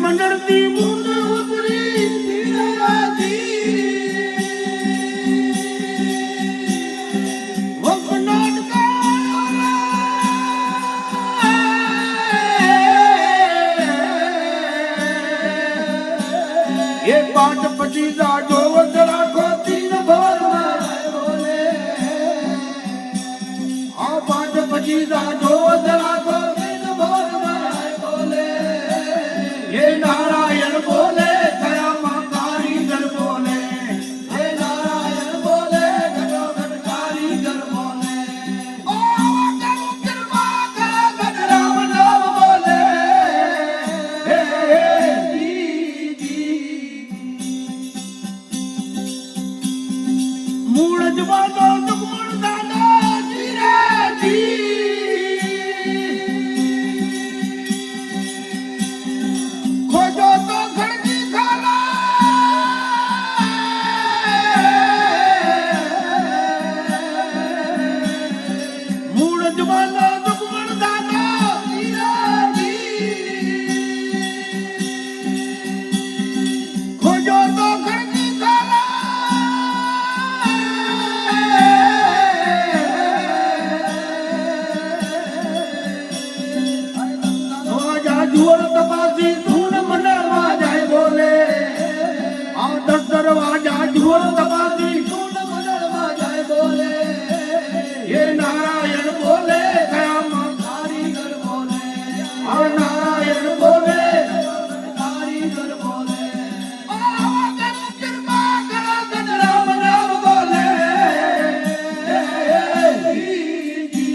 મંડળતી મુંડ ઉતરી ધીરાજી ये पांच पची जाजो वजरा को तीन भोर बोले हाँ पांच पची जाजो वजरा को तीन भोर बोले ये नारायण बोले गया माँ कारीगर बोले ये नारायण बोले गया कारीगर बोले ओ कृपा कर राम नाम बोले मूल जवानो दुगुण दादा जीरे जी खोजो तो खड़की खाला मूल जवानो दुगुण दादा जीरे जी खोजो तो खड़की खाला जुअर तपासी धून मंडल जाए बोले दस दरवाजा जुअर तपासी